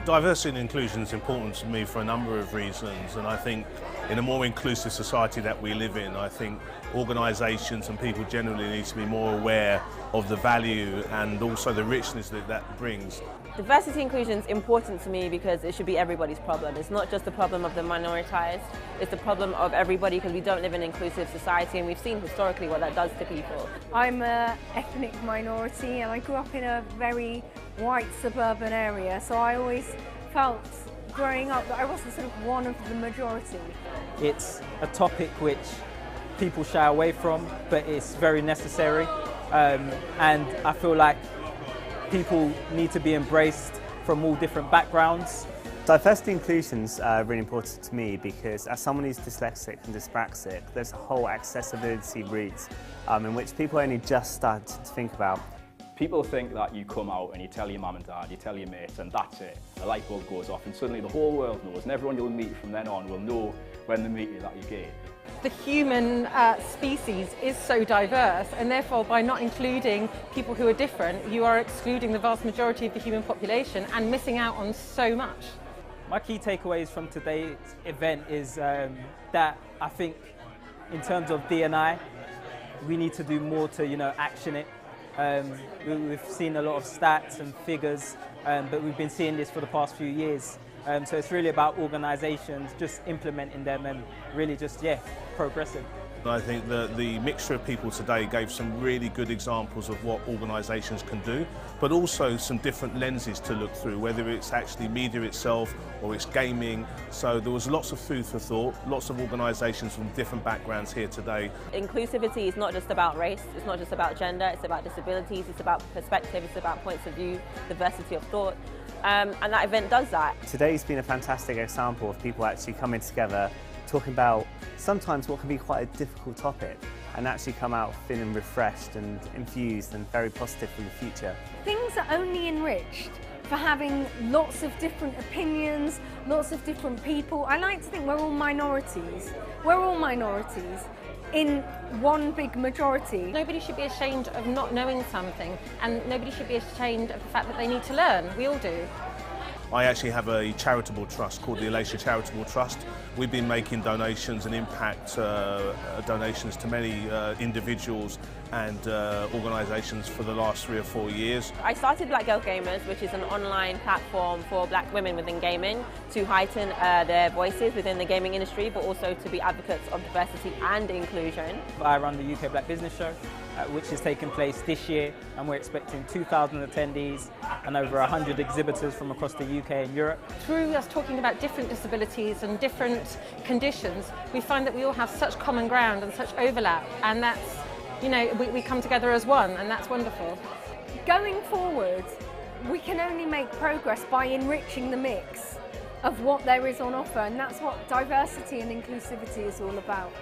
Well, diversity and inclusion is important to me for a number of reasons, and I think in a more inclusive society that we live in, I think organisations and people generally need to be more aware of the value and also the richness that that brings. Diversity inclusion is important to me because it should be everybody's problem. It's not just the problem of the minoritized, it's the problem of everybody because we don't live in an inclusive society, and we've seen historically what that does to people. I'm an ethnic minority and I grew up in a very white suburban area, so I always felt growing up that I wasn't sort of one of the majority. It's a topic which people shy away from, but it's very necessary, and I feel like people need to be embraced from all different backgrounds. Diversity inclusion is really important to me because as someone who's dyslexic and dyspraxic, there's a whole accessibility route in which people only just start to think about. People think that you come out and you tell your mum and dad, you tell your mates, and that's it. The light bulb goes off and suddenly the whole world knows, and everyone you'll meet from then on will know when they meet you that you're gay. The human species is so diverse, and therefore by not including people who are different, you are excluding the vast majority of the human population and missing out on so much. My key takeaways from today's event is that I think in terms of D&I, we need to do more to action it. We've seen a lot of stats and figures, but we've been seeing this for the past few years. So it's really about organisations just implementing them and really just, progressing. I think that the mixture of people today gave some really good examples of what organisations can do, but also some different lenses to look through, whether it's actually media itself or it's gaming. So there was lots of food for thought, lots of organisations from different backgrounds here today. Inclusivity is not just about race, it's not just about gender, it's about disabilities, it's about perspective, it's about points of view, diversity of thought. And that event does that. Today's been a fantastic example of people actually coming together, talking about sometimes what can be quite a difficult topic, and actually come out feeling refreshed and infused and very positive for the future. Things are only enriched for having lots of different opinions, lots of different people. I like to think we're all minorities. We're all minorities in one big majority. Nobody should be ashamed of not knowing something, and nobody should be ashamed of the fact that they need to learn. We all do. I actually have a charitable trust called the Epilepsy Charitable Trust. We've been making donations and impact donations to many individuals and organisations for the last 3 or 4 years. I started Black Girl Gamers, which is an online platform for black women within gaming to heighten their voices within the gaming industry, but also to be advocates of diversity and inclusion. I run the UK Black Business Show, which is taking place this year, and we're expecting 2,000 attendees and over 100 exhibitors from across the UK and Europe. Through us talking about different disabilities and different conditions, we find that we all have such common ground and such overlap, and that's, we come together as one, and that's wonderful. Going forward, we can only make progress by enriching the mix of what there is on offer, and that's what diversity and inclusivity is all about.